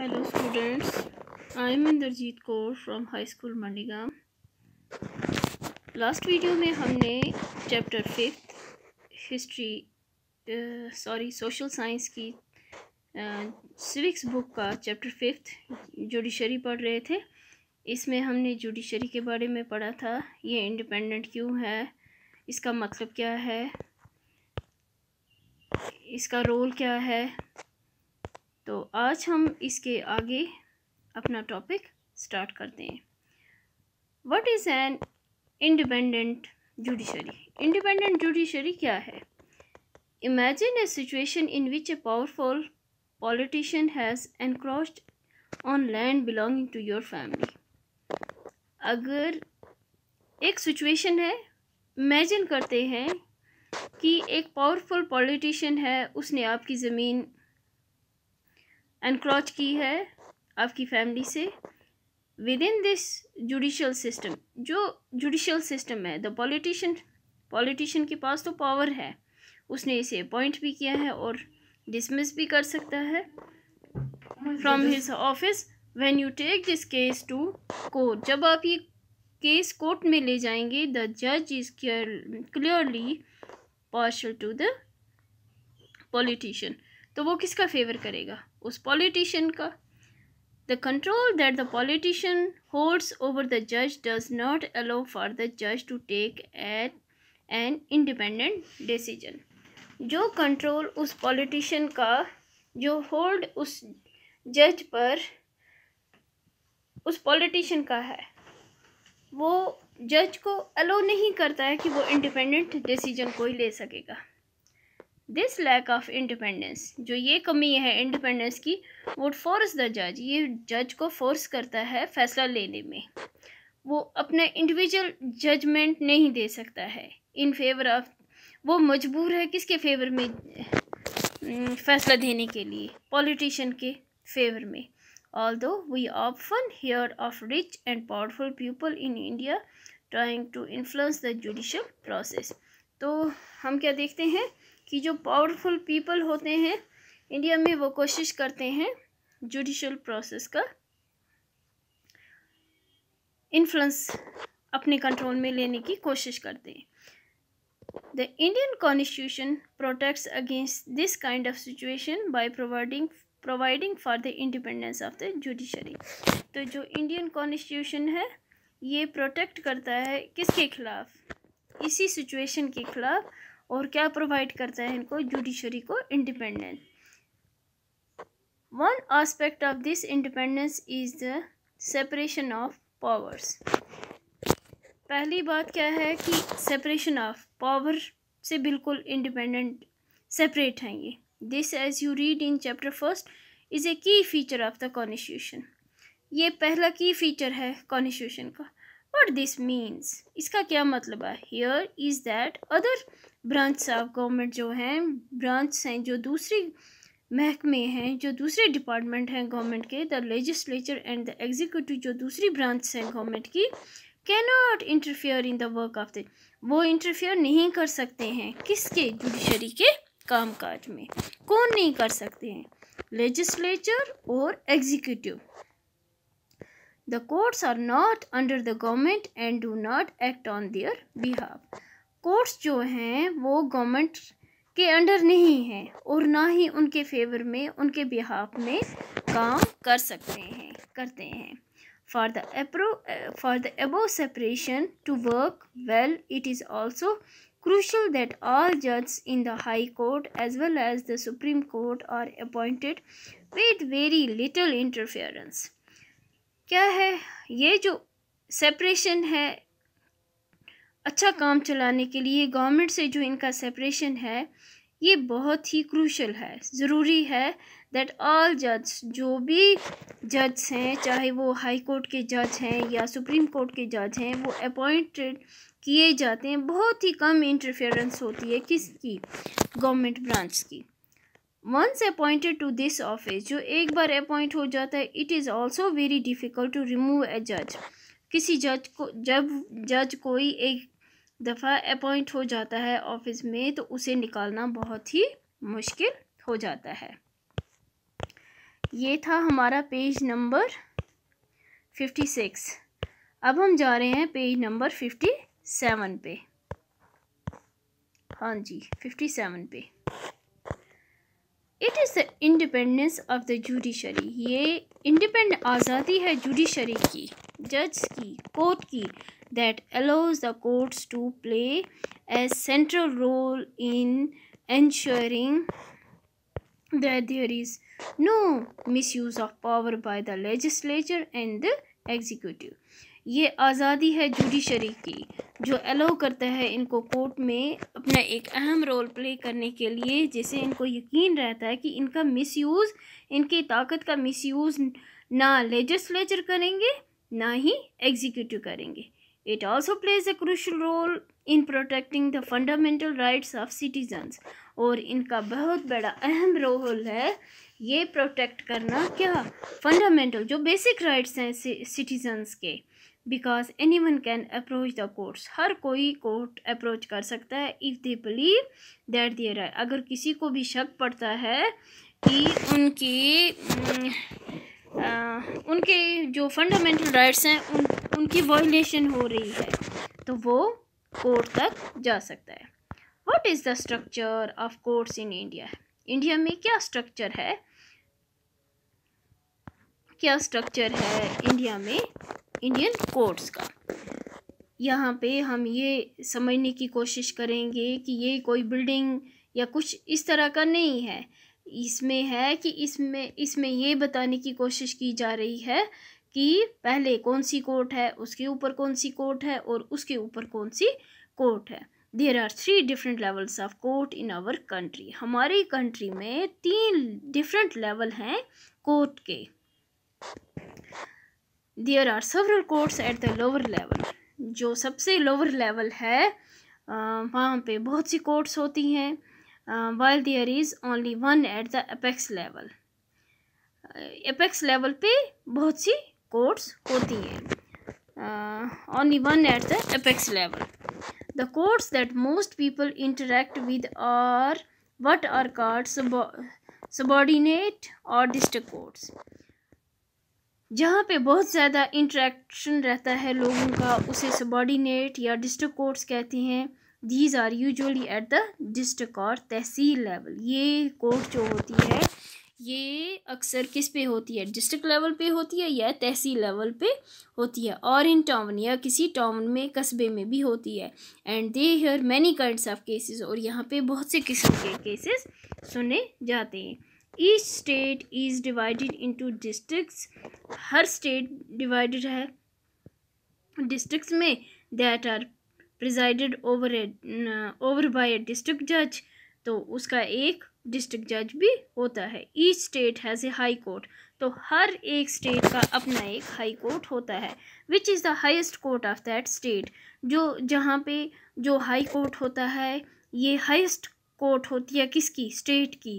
Hello students, I am Inderjeet Kaur from High School Mandigam. Last video में हमने chapter 5 social science की civics book का chapter 5 judiciary पढ़ रहे थे। इसमें हमने जुडिशरी के बारे में पढ़ा था। ये इंडिपेंडेंट क्यों है, इसका मतलब क्या है, इसका रोल क्या है। तो आज हम इसके आगे अपना टॉपिक स्टार्ट करते हैं। What is an independent judiciary? Independent judiciary क्या है? Imagine a situation in which a powerful politician has encroached on land belonging to your family. अगर एक सिचुएशन है, इमेजिन करते हैं कि एक पावरफुल पॉलिटिशियन है, उसने आपकी ज़मीन एनक्रोच की है आपकी फैमिली से। With in this judicial system, जो जुडिशल सिस्टम है, द पॉलिटिशियन के पास तो पावर है, उसने इसे अपॉइंट भी किया है और डिसमिस भी कर सकता है from his office. When you take this case to court, जब आप ये केस कोर्ट में ले जाएंगे, द जज is clearly partial two the politician. तो वो किसका फेवर करेगा? उस पॉलिटिशियन का। The control that the politician holds over the judge does not allow for the judge to take an independent decision. जो कंट्रोल उस पॉलिटिशियन का, जो होल्ड उस जज पर उस पॉलिटिशियन का है, वो जज को अलो नहीं करता है कि वो इंडिपेंडेंट डिसीजन कोई ले सकेगा। दिस लैक ऑफ इंडिपेंडेंस, जो ये कमी है इंडिपेंडेंस की, वुड फोर्स द जज, ये जज को फोर्स करता है फैसला लेने में। वो अपना इंडिविजुअल जजमेंट नहीं दे सकता है इन फेवर ऑफ, वो मजबूर है किसके फेवर में फैसला देने के लिए? पॉलिटिशियन के फेवर में। Although we often hear of rich and powerful people in India trying to influence the judicial process. तो हम क्या देखते हैं कि जो पावरफुल पीपल होते हैं इंडिया में, वो कोशिश करते हैं जुडिशियल प्रोसेस का इन्फ्लुएंस अपने कंट्रोल में लेने की कोशिश करते हैं। The Indian constitution protects against this kind of situation by providing for the independence of the judiciary. तो जो इंडियन कॉन्स्टिट्यूशन है, ये प्रोटेक्ट करता है किसके खिलाफ? इसी सिचुएशन के खिलाफ। और क्या प्रोवाइड करता है इनको? जुडिशरी को independence. One aspect of this independence is the separation of powers. पहली बात क्या है कि सेपरेशन ऑफ पावर से बिल्कुल इंडिपेंडेंट सेपरेट हैं ये। This as you read in chapter 1 is a key feature of the constitution. ये पहला की फीचर है कॉन्स्टिट्यूशन का। व्हाट दिस मीन्स, इसका क्या मतलब है? Here is that other branch of government, जो हैं ब्रांच हैं, जो दूसरी महकमे हैं, जो दूसरे डिपार्टमेंट हैं गवर्नमेंट के, the legislature and the executive, जो दूसरी ब्रांच हैं गवर्नमेंट की, can not interfere in the work of the, वो इंटरफियर नहीं कर सकते हैं किसके? जुडिशरी के कामकाज में। कौन नहीं कर सकते हैं? लेजिस्लेचर और executive. The courts are not under the government and do not act on their behalf. Courts जो हैं वो गवर्नमेंट के अंडर नहीं हैं और ना ही उनके फेवर में, उनके बिहाफ में काम कर सकते हैं, करते हैं। For the above separation to work well, it is also crucial that all judges in the High Court as well as the Supreme Court are appointed with very little interference. क्या है ये जो सेपरेशन है? अच्छा काम चलाने के लिए गवर्नमेंट से जो इनका सेपरेशन है, ये बहुत ही क्रूशल है, ज़रूरी है। दैट ऑल जज, जो भी जज हैं, चाहे वो हाई कोर्ट के जज हैं या सुप्रीम कोर्ट के जज हैं, वो अपॉइंटेड किए जाते हैं। बहुत ही कम इंटरफेरेंस होती है किसकी? गवर्नमेंट ब्रांच की। Once appointed to this office, जो एक बार अपॉइंट हो जाता है, it is also very difficult to remove a जज। किसी जज को, जब जज कोई एक दफ़ा अपॉइंट हो जाता है ऑफिस में, तो उसे निकालना बहुत ही मुश्किल हो जाता है। ये था हमारा पेज नंबर 56। अब हम जा रहे हैं पेज नंबर 57 पे। हाँ जी, 57 पे। It is the independence of the judiciary. ये इंडिपेंडेंट आज़ादी है जुडिशरी की, जज की, कोर्ट की, that allows the courts to play a central role in ensuring that there is no misuse of power by the legislature and the executive। ये आज़ादी है जुडिशरी की जो अलाउ करता है इनको कोर्ट में अपना एक अहम रोल प्ले करने के लिए, जिससे इनको यकीन रहता है कि इनका मिसयूज़, इनकी ताकत का मिसयूज़ ना लेजिस्लेचर करेंगे ना ही एग्जीक्यूटिव करेंगे। It also plays a crucial role in protecting the fundamental rights of citizens। और इनका बहुत बड़ा अहम रोल है ये प्रोटेक्ट करना क्या, फंडामेंटल जो बेसिक राइट्स हैं सिटीजन्स के। Because anyone can approach the courts, हर कोई कोर्ट अप्रोच कर सकता है if they believe that there है, अगर किसी को भी शक पड़ता है कि उनके जो फंडामेंटल राइट्स हैं उनकी वायलेशन हो रही है तो वो कोर्ट तक जा सकता है। What is the structure of courts in India? India में क्या स्ट्रक्चर है, क्या स्ट्रक्चर है इंडिया में इंडियन कोर्ट्स का? यहाँ पे हम ये समझने की कोशिश करेंगे कि ये कोई बिल्डिंग या कुछ इस तरह का नहीं है। इसमें है कि इसमें ये बताने की कोशिश की जा रही है कि पहले कौन सी कोर्ट है, उसके ऊपर कौन सी कोर्ट है और उसके ऊपर कौन सी कोर्ट है। There are 3 different levels of court in our country. हमारी कंट्री में 3 डिफरेंट लेवल हैं कोर्ट के। There are several courts at the lower level. जो सबसे लोअर लेवल है वहाँ पे बहुत सी कोर्ट्स होती हैं, while there is only one at the apex level। apex level पे बहुत सी courts होती हैं, only one at the apex level। the courts that most people interact with are what are called subordinate or district courts। जहाँ पे बहुत ज़्यादा interaction रहता है लोगों का उसे सबॉर्डिनेट या डिस्ट्रिक्ट कोर्ट्स कहते हैं। These are usually at the district और तहसील लेवल। ये कोर्ट जो होती है ये अक्सर किस पे होती है, डिस्ट्रिक्ट लेवल पे होती है या तहसील लेवल पे होती है, और इन टाउन या किसी टाउन में कस्बे में भी होती है। And they hear many kinds of cases, और यहाँ पे बहुत से किस्म के केसेस सुने जाते हैं। Each state is divided into districts. हर स्टेट डिवाइडेड है डिस्ट्रिक्ट्स में that are presided over by a district जज। तो उसका एक डिस्ट्रिक्ट जज भी होता है। Each state has a high court. तो हर एक स्टेट का अपना एक हाई कोर्ट होता है। Which is the highest court of that state. जो जहाँ पे जो हाई कोर्ट होता है ये हाईएस्ट कोर्ट होती है किसकी, स्टेट की।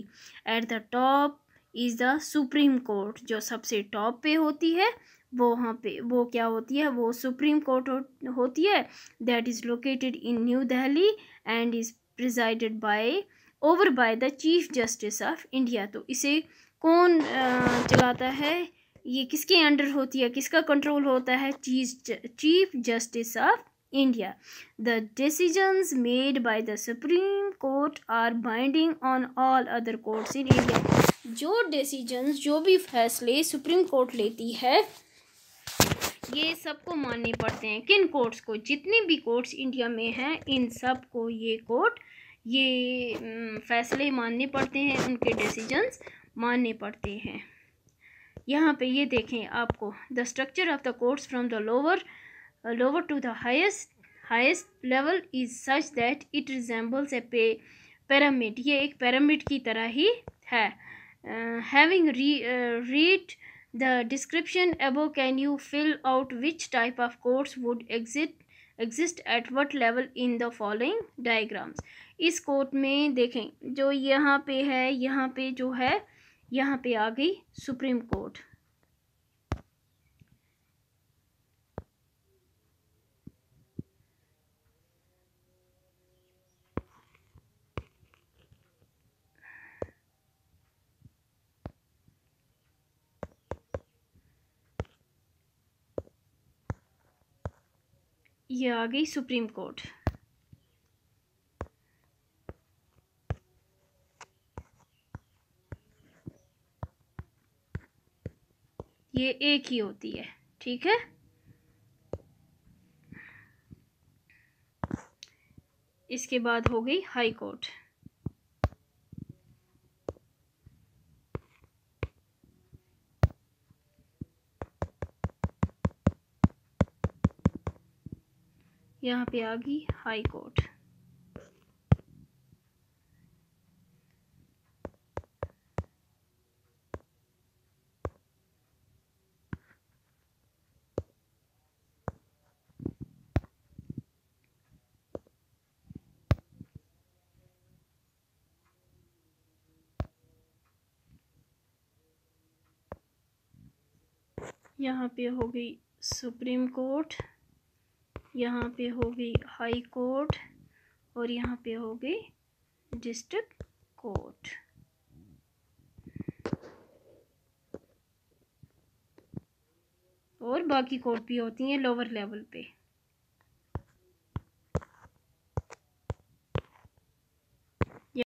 At the top is the supreme court. जो सबसे टॉप पे होती है वो वहाँ पे वो क्या होती है, वो सुप्रीम कोर्ट होती है। That is located in new Delhi and is presided by over by the chief justice of India. तो इसे कौन चलाता है, ये किसके अंडर होती है, किसका कंट्रोल होता है, chief justice of India. The decisions made by the supreme court are binding on all other courts in India. जो डिसीजंस, जो भी फैसले सुप्रीम कोर्ट लेती है ये सबको मानने पड़ते हैं। किन कोर्ट्स को, जितनी भी कोर्ट्स इंडिया में हैं इन सब को ये कोर्ट ये फैसले मानने पड़ते हैं, उनके डिसीजंस मानने पड़ते हैं। यहाँ पे ये देखें आपको, the structure of the courts from the lower to the highest level is such that it resembles a pyramid. ये एक पिरामिड की तरह ही है। Having read the description above, can you fill out which type of courts would exist at what level in the following diagrams। इस court में देखें जो यहाँ पे है, यहाँ पे जो है यहाँ पे आ गई सुप्रीम कोर्ट। ये आ गई सुप्रीम कोर्ट। ये एक ही होती है, ठीक है। इसके बाद हो गई हाई कोर्ट। यहाँ पे आ गई हाई कोर्ट। यहाँ पे हो गई सुप्रीम कोर्ट, यहाँ पे हो गई हाई कोर्ट, और यहाँ पे हो गई डिस्ट्रिक्ट कोर्ट। और बाकी कोर्ट भी होती हैं लोअर लेवल पे।